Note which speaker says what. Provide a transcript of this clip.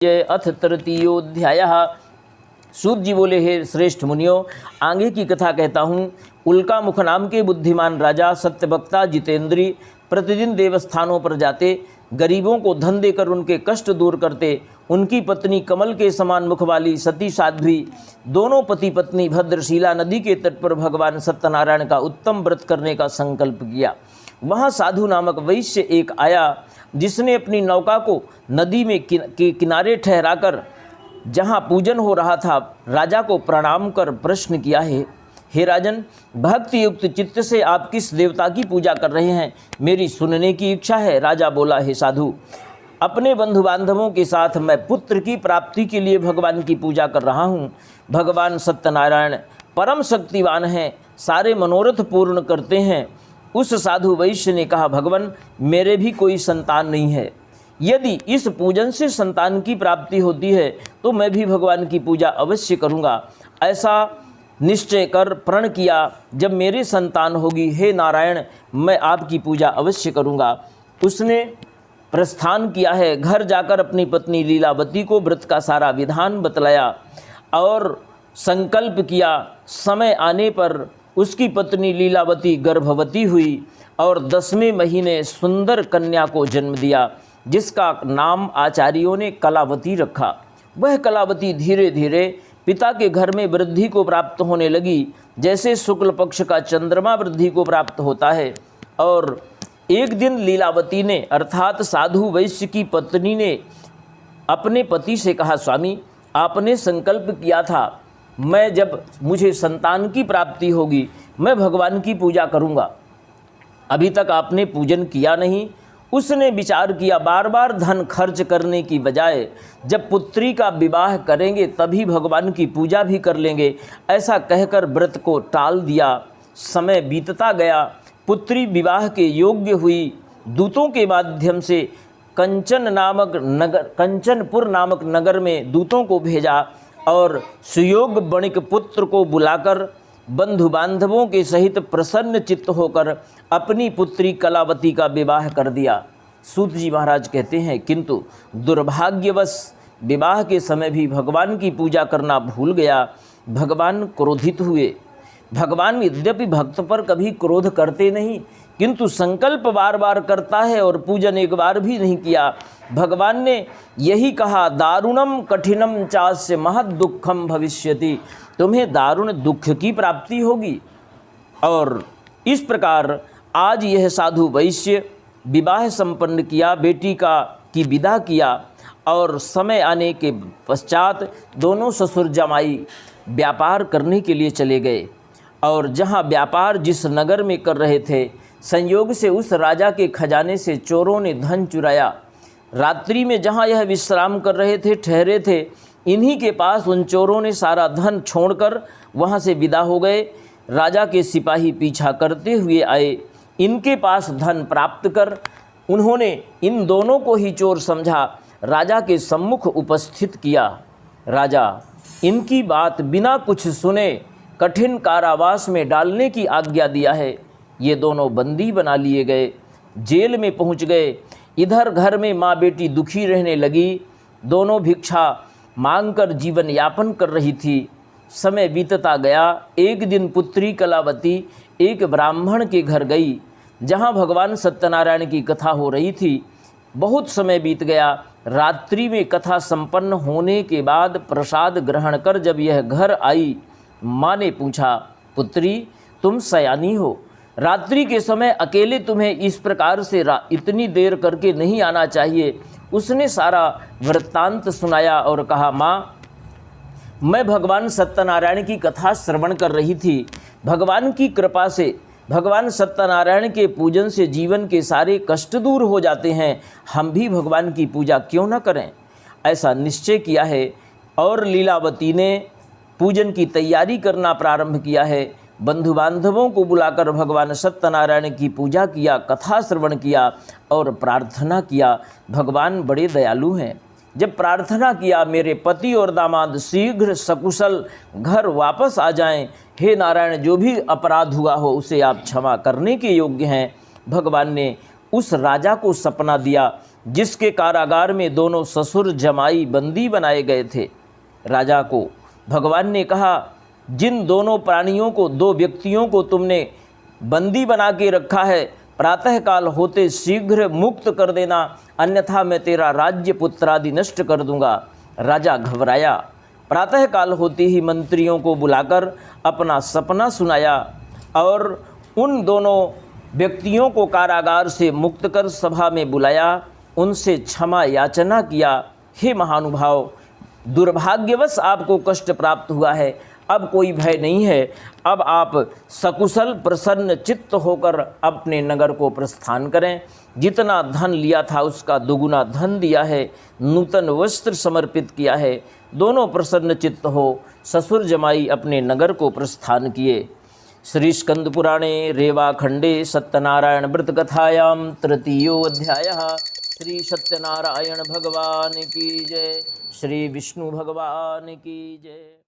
Speaker 1: जय अथ तृतीयोध्यायः। सूत जी बोले, हे श्रेष्ठ मुनियों, आगे की कथा कहता हूँ। उल्का मुख नाम के बुद्धिमान राजा सत्यवक्ता जितेंद्री प्रतिदिन देवस्थानों पर जाते, गरीबों को धन देकर उनके कष्ट दूर करते। उनकी पत्नी कमल के समान मुख वाली सती साध्वी दोनों पति पत्नी भद्रशिला नदी के तट पर भगवान सत्यनारायण का उत्तम व्रत करने का संकल्प किया। वहाँ साधु नामक वैश्य एक आया, जिसने अपनी नौका को नदी में के किनारे ठहराकर जहाँ पूजन हो रहा था राजा को प्रणाम कर प्रश्न किया है, हे राजन, भक्ति युक्त चित्त से आप किस देवता की पूजा कर रहे हैं? मेरी सुनने की इच्छा है। राजा बोला, हे साधु, अपने बंधु बांधवों के साथ मैं पुत्र की प्राप्ति के लिए भगवान की पूजा कर रहा हूँ। भगवान सत्यनारायण परम शक्तिवान हैं, सारे मनोरथ पूर्ण करते हैं। उस साधु वैश्य ने कहा, भगवान, मेरे भी कोई संतान नहीं है। यदि इस पूजन से संतान की प्राप्ति होती है तो मैं भी भगवान की पूजा अवश्य करूँगा। ऐसा निश्चय कर प्रण किया, जब मेरी संतान होगी, हे नारायण, मैं आपकी पूजा अवश्य करूँगा। उसने प्रस्थान किया है। घर जाकर अपनी पत्नी लीलावती को व्रत का सारा विधान बतलाया और संकल्प किया। समय आने पर उसकी पत्नी लीलावती गर्भवती हुई और 10वें महीने सुंदर कन्या को जन्म दिया, जिसका नाम आचार्यों ने कलावती रखा। वह कलावती धीरे धीरे पिता के घर में वृद्धि को प्राप्त होने लगी, जैसे शुक्ल पक्ष का चंद्रमा वृद्धि को प्राप्त होता है। और एक दिन लीलावती ने अर्थात साधु वैश्य की पत्नी ने अपने पति से कहा, स्वामी, आपने संकल्प किया था मैं जब मुझे संतान की प्राप्ति होगी मैं भगवान की पूजा करूंगा, अभी तक आपने पूजन किया नहीं। उसने विचार किया, बार बार धन खर्च करने की बजाय जब पुत्री का विवाह करेंगे तभी भगवान की पूजा भी कर लेंगे। ऐसा कहकर व्रत को टाल दिया। समय बीतता गया। पुत्री विवाह के योग्य हुई। दूतों के माध्यम से कंचनपुर नामक नगर में दूतों को भेजा और सुयोग बणिक पुत्र को बुलाकर बंधु बांधवों के सहित प्रसन्न चित्त होकर अपनी पुत्री कलावती का विवाह कर दिया। सूत जी महाराज कहते हैं, किंतु दुर्भाग्यवश विवाह के समय भी भगवान की पूजा करना भूल गया। भगवान क्रोधित हुए। भगवान यद्यपि भक्त पर कभी क्रोध करते नहीं, किंतु संकल्प बार बार करता है और पूजन एक बार भी नहीं किया। भगवान ने यही कहा, दारुणम कठिनम चास्य महद दुखम भविष्यति, तुम्हें दारुण दुख की प्राप्ति होगी। और इस प्रकार आज यह साधु वैश्य विवाह संपन्न किया, बेटी की विदा किया और समय आने के पश्चात दोनों ससुर जमाई व्यापार करने के लिए चले गए। और जहाँ व्यापार जिस नगर में कर रहे थे, संयोग से उस राजा के खजाने से चोरों ने धन चुराया। रात्रि में जहाँ यह विश्राम कर रहे थे, ठहरे थे, इन्हीं के पास उन चोरों ने सारा धन छोड़कर वहाँ से विदा हो गए। राजा के सिपाही पीछा करते हुए आए। इनके पास धन प्राप्त कर उन्होंने इन दोनों को ही चोर समझा, राजा के सम्मुख उपस्थित किया। राजा इनकी बात बिना कुछ सुने कठिन कारावास में डालने की आज्ञा दिया है। ये दोनों बंदी बना लिए गए, जेल में पहुंच गए। इधर घर में माँ बेटी दुखी रहने लगी। दोनों भिक्षा मांगकर जीवन यापन कर रही थी। समय बीतता गया। एक दिन पुत्री कलावती एक ब्राह्मण के घर गई, जहाँ भगवान सत्यनारायण की कथा हो रही थी। बहुत समय बीत गया। रात्रि में कथा संपन्न होने के बाद प्रसाद ग्रहण कर जब यह घर आई, माँ ने पूछा, पुत्री, तुम सयानी हो, रात्रि के समय अकेले तुम्हें इस प्रकार से इतनी देर करके नहीं आना चाहिए। उसने सारा वृत्तांत सुनाया और कहा, माँ, मैं भगवान सत्यनारायण की कथा श्रवण कर रही थी। भगवान की कृपा से, भगवान सत्यनारायण के पूजन से जीवन के सारे कष्ट दूर हो जाते हैं। हम भी भगवान की पूजा क्यों न करें? ऐसा निश्चय किया है और लीलावती ने पूजन की तैयारी करना प्रारंभ किया है। बंधु बांधवों को बुलाकर भगवान सत्यनारायण की पूजा किया, कथा श्रवण किया और प्रार्थना किया। भगवान बड़े दयालु हैं। जब प्रार्थना किया, मेरे पति और दामाद शीघ्र सकुशल घर वापस आ जाएं। हे नारायण, जो भी अपराध हुआ हो उसे आप क्षमा करने के योग्य हैं। भगवान ने उस राजा को सपना दिया जिसके कारागार में दोनों ससुर जमाई बंदी बनाए गए थे। राजा को भगवान ने कहा, जिन दोनों प्राणियों को, दो व्यक्तियों को तुमने बंदी बना के रखा है, प्रातःकाल होते शीघ्र मुक्त कर देना, अन्यथा मैं तेरा राज्य पुत्रादि नष्ट कर दूंगा। राजा घबराया। प्रातःकाल होते ही मंत्रियों को बुलाकर अपना सपना सुनाया और उन दोनों व्यक्तियों को कारागार से मुक्त कर सभा में बुलाया, उनसे क्षमा याचना किया। हे महानुभाव, दुर्भाग्यवश आपको कष्ट प्राप्त हुआ है, अब कोई भय नहीं है। अब आप सकुशल प्रसन्न चित्त होकर अपने नगर को प्रस्थान करें। जितना धन लिया था उसका दुगुना धन दिया है, नूतन वस्त्र समर्पित किया है। दोनों प्रसन्न चित्त हो ससुर जमाई अपने नगर को प्रस्थान किए। श्री स्कंद पुराणे रेवाखंडे सत्यनारायण व्रत कथायां तृतीयो अध्यायः। श्री सत्यनारायण भगवान की जय। श्री विष्णु भगवान की जय।